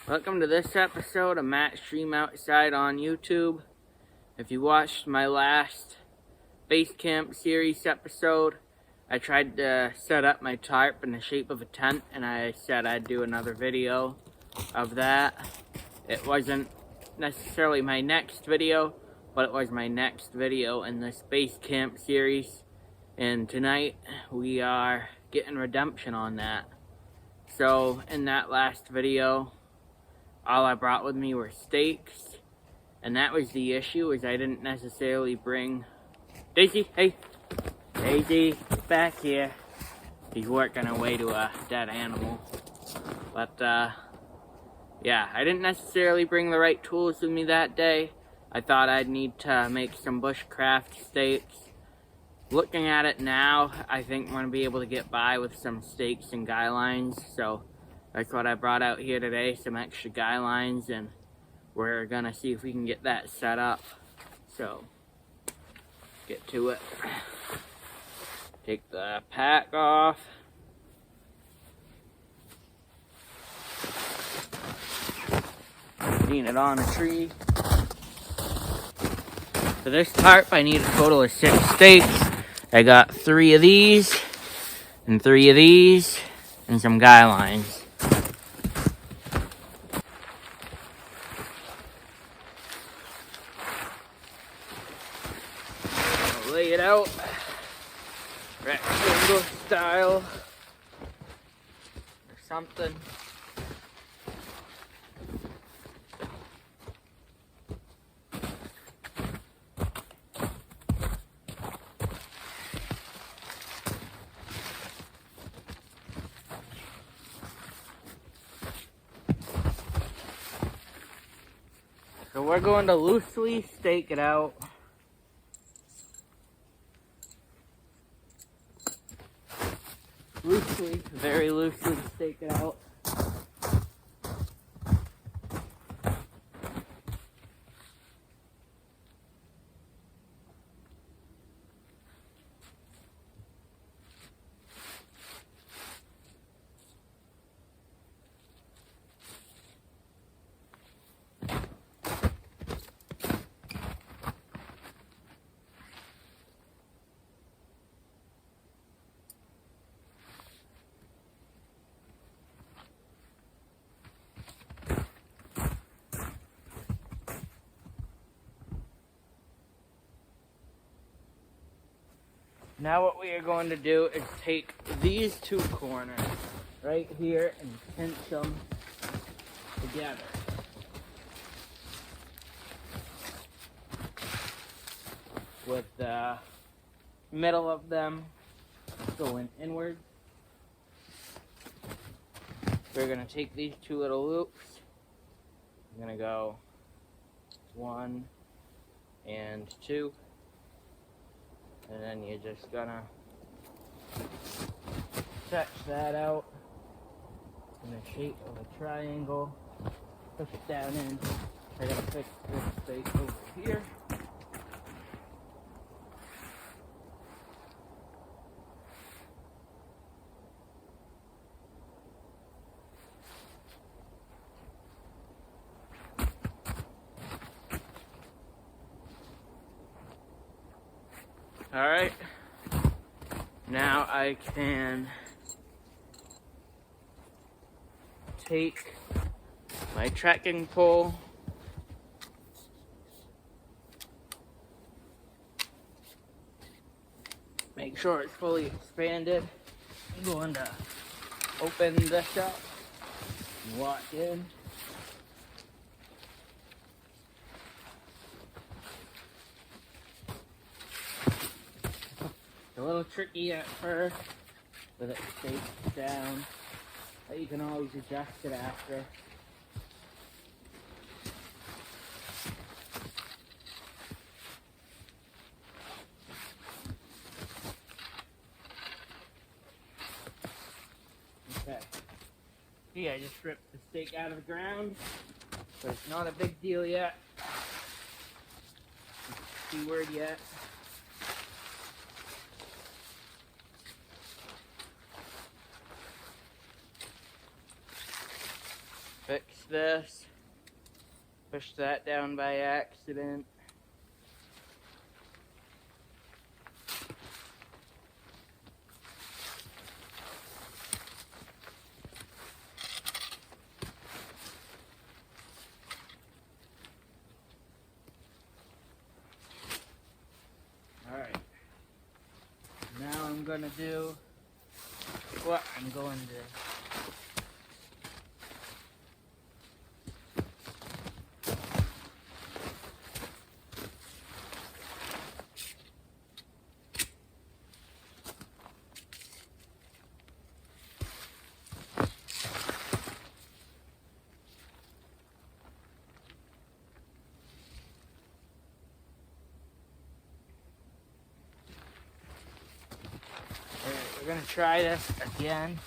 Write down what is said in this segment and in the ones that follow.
Welcome to this episode of Matt Stream Outside on YouTube. If you watched my last Basecamp series episode, I tried to set up my tarp in the shape of a tent, and I said I'd do another video of that. It wasn't necessarily my next video, but it was my next video in this Basecamp series. And tonight, we are getting redemption on that. So, in that last video, all I brought with me were stakes, and that was the issue, is I didn't necessarily bring... Daisy, hey! Daisy, get back here. He's working away to a dead animal. But, yeah, I didn't necessarily bring the right tools with me that day. I thought I'd need to make some bushcraft stakes. Looking at it now, I think I'm going to be able to get by with some stakes and guy lines, so that's what I brought out here today, some extra guy lines, and we're going to see if we can get that set up. So, get to it. Take the pack off. Lean it on a tree. For this tarp, I need a total of 6 stakes. I got 3 of these, and 3 of these, and some guy lines. I'll lay it out, rectangle style, or something. So we're going to loosely stake it out. Loosely, very loosely stake it out. Now what we are going to do is take these 2 corners right here and pinch them together. With the middle of them going inward. We're going to take these 2 little loops. I'm going to go 1 and 2. And then you're just gonna stretch that out in the shape of a triangle. Push it down in. I gotta fix this stake over here. Alright, now I can take my trekking pole, make sure it's fully expanded. I'm going to open this up and walk in. A little tricky at first, with it staked down, but you can always adjust it after. Okay. See, I just ripped the stake out of the ground, but it's not a big deal yet. C word yet. fix this. Pushed that down by accident. Alright. Now I'm gonna do what I'm going to. We're gonna try this again.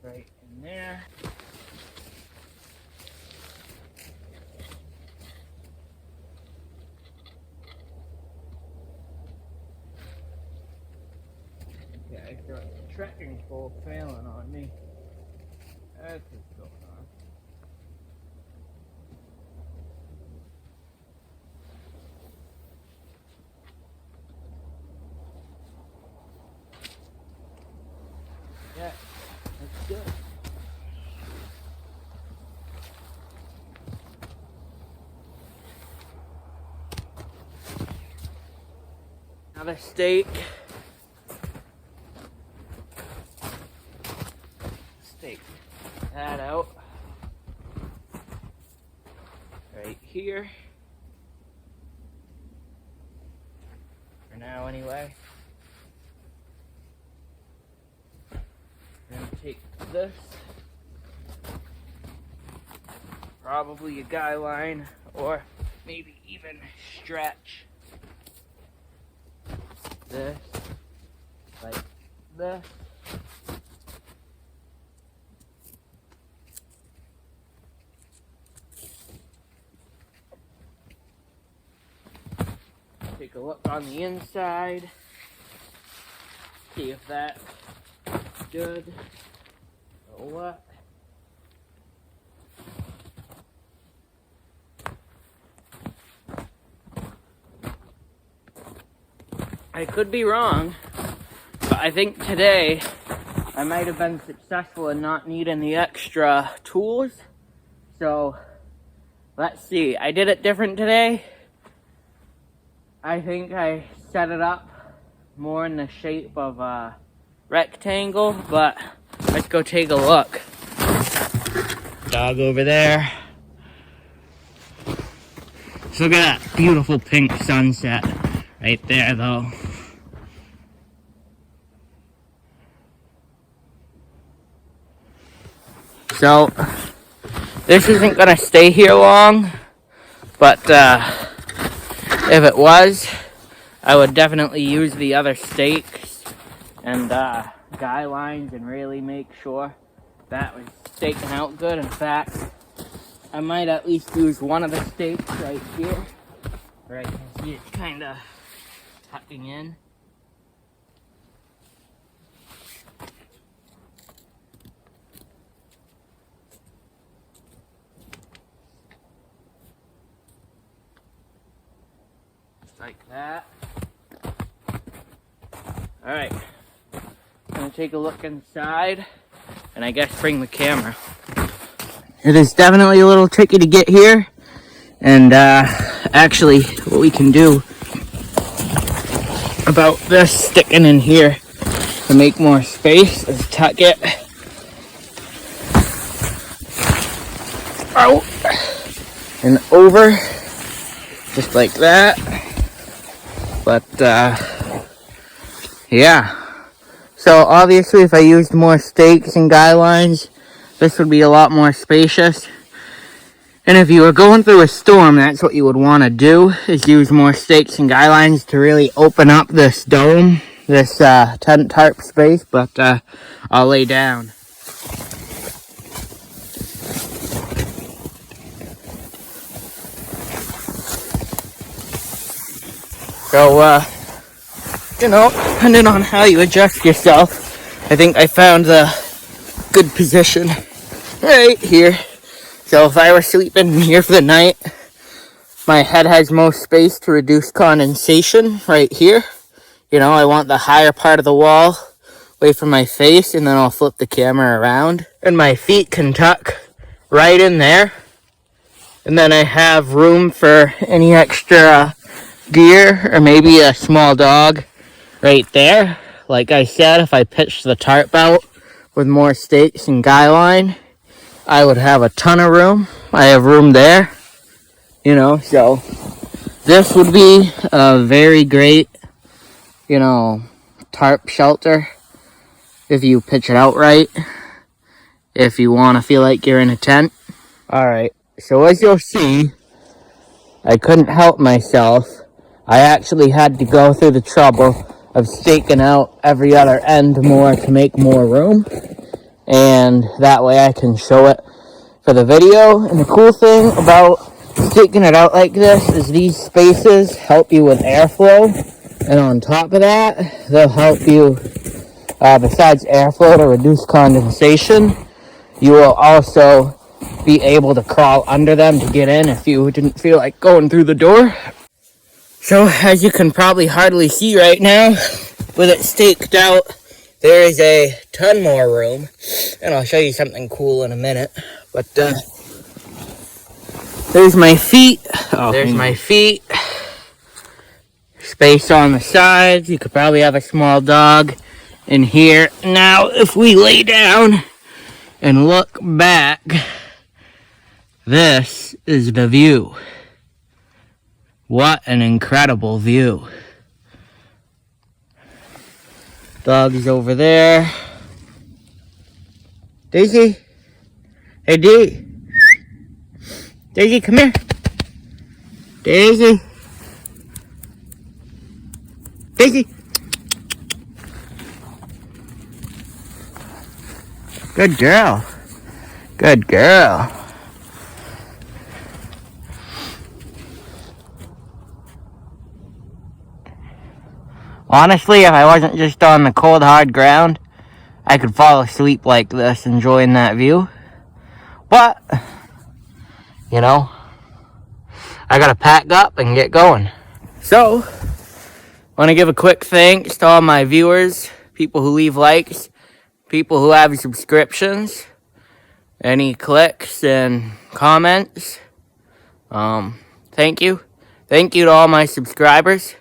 Right in there. Yeah, I got the trekking pole failing on me. That's what's going on. Yeah, that's good. Another stake. Stake that out. Right here. For now, anyway. I'm gonna take this. Probably a guy line, or maybe even stretch this like this. Take a look on the inside, see if that's good or what. I could be wrong, but I think today I might have been successful in not needing the extra tools. So let's see. I did it different today. I think I set it up more in the shape of a rectangle, but let's go take a look. Dog over there. So look at that beautiful pink sunset right there though. So this isn't gonna stay here long, but if it was, I would definitely use the other stakes and guy lines and really make sure that was staking out good. In fact, I might at least use one of the stakes right here. Right, you can see it's kind of tucking in. Just like that. Alright, I'm gonna take a look inside and I guess bring the camera. It is definitely a little tricky to get here, and actually what we can do about this sticking in here to make more space is tuck it out and over just like that. But yeah, so obviously if I used more stakes and guy lines, this would be a lot more spacious. And if you were going through a storm, that's what you would want to do, is use more stakes and guy lines to really open up this dome. this tent tarp space, but I'll lay down. So, you know, depending on how you adjust yourself, I think I found the good position right here. So if I were sleeping here for the night, my head has most space to reduce condensation right here. You know, I want the higher part of the wall away from my face, and then I'll flip the camera around. And my feet can tuck right in there. And then I have room for any extra gear or maybe a small dog right there. Like I said, if I pitched the tarp out with more stakes and guy line, I would have a ton of room. I have room there, you know, so this would be a very great, you know, tarp shelter if you pitch it out right, if you want to feel like you're in a tent. Alright, so as you'll see, I couldn't help myself. I actually had to go through the trouble of staking out every other end more to make more room, and that way I can show it for the video. And the cool thing about staking it out like this is these spaces help you with airflow, and on top of that, they'll help you, besides airflow, to reduce condensation. You will also be able to crawl under them to get in if you didn't feel like going through the door. So, as you can probably hardly see right now, with it staked out, there is a ton more room, and I'll show you something cool in a minute. But there's my feet. There's my feet. Space on the sides. You could probably have a small dog in here. Now, if we lay down and look back, this is the view. What an incredible view. Dog's over there. Daisy. Hey, Dee. Daisy, come here. Daisy. Daisy. Good girl. Good girl. Honestly, if I wasn't just on the cold, hard ground, I could fall asleep like this, enjoying that view. But, you know, I gotta pack up and get going. So, I want to give a quick thanks to all my viewers, people who leave likes, people who have subscriptions, any clicks and comments. Thank you. Thank you to all my subscribers.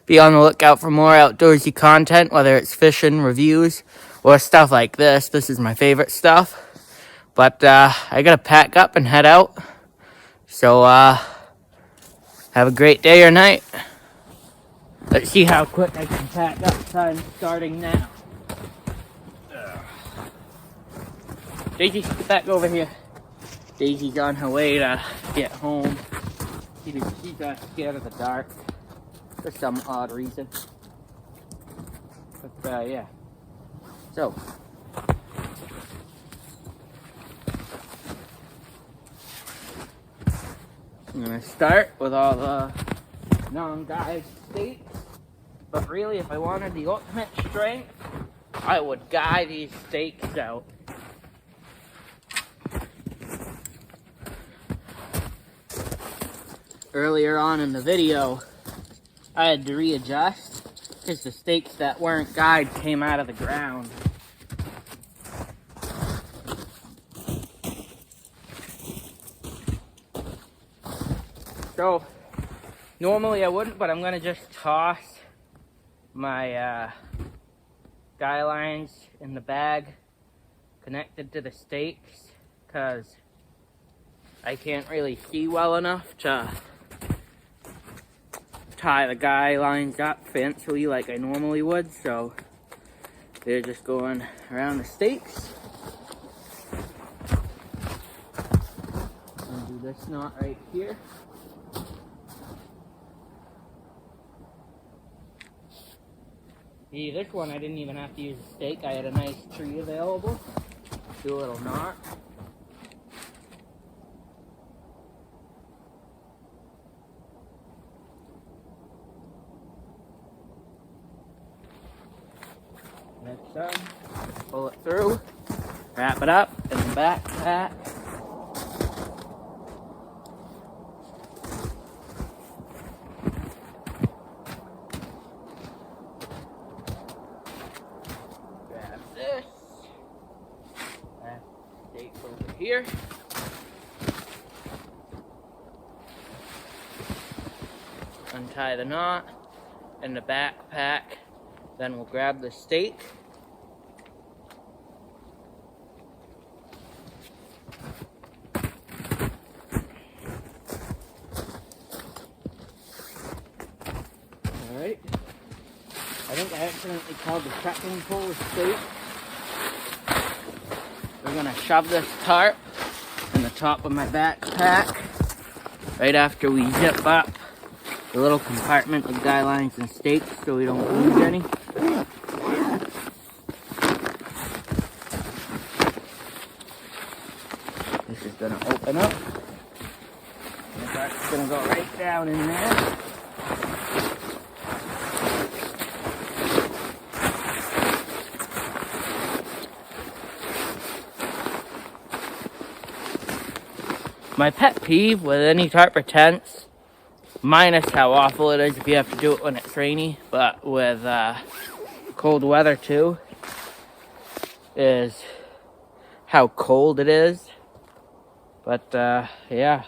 Be on the lookout for more outdoorsy content, whether it's fishing, reviews, or stuff like this. This is my favorite stuff. But I gotta pack up and head out. So have a great day or night. Let's see how quick I can pack up. Time starting now. Daisy, get back over here. Daisy's on her way to get home. She's scared of the dark for some odd reason. But yeah. So. I'm going to start with all the non-guide stakes. But really, if I wanted the ultimate strength, I would guy these stakes out. Earlier on in the video, I had to readjust because the stakes that weren't guyed came out of the ground. So, normally I wouldn't, but I'm going to just toss my guy lines in the bag connected to the stakes because I can't really see well enough to tie the guy lines up fancily like I normally would, so they're just going around the stakes. And do this knot right here. See, this one I didn't even have to use a stake. I had a nice tree available. Do a little knot. Next time, pull it through, wrap it up in the backpack. Grab this. Stake over here. Untie the knot in the backpack. Then we'll grab the stake. Alright. I think I accidentally called the trekking pole a stake. We're gonna shove this tarp in the top of my backpack right after we zip up the little compartment of guy lines and stakes so we don't lose any. This is gonna open up. And the tarp's gonna go right down in there. My pet peeve with any tarp or tents, minus how awful it is if you have to do it when it's rainy, but with cold weather too, is how cold it is. But yeah,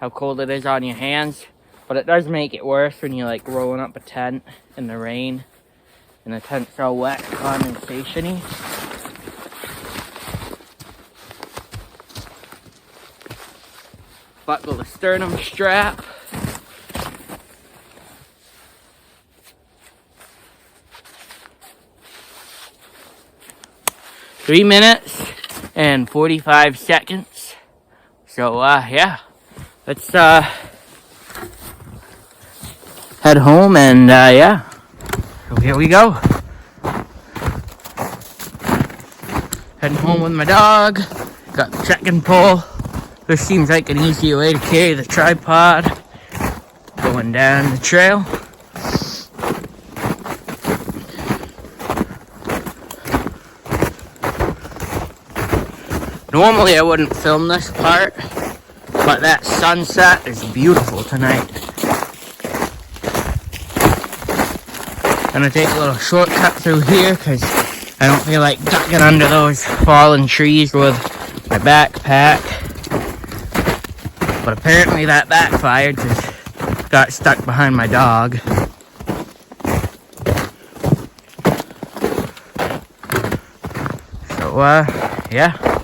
how cold it is on your hands. But it does make it worse when you're like rolling up a tent in the rain and the tent's all wet, condensation-y. Buckle the sternum strap. Three minutes and 45 seconds. So yeah, let's head home and yeah. So here we go. Heading home with my dog. Got the trekking pole. This seems like an easier way to carry the tripod going down the trail. Normally I wouldn't film this part, but that sunset is beautiful tonight. Gonna take a little shortcut through here because I don't feel like ducking under those fallen trees with my backpack. But apparently that backfired because got stuck behind my dog. So yeah.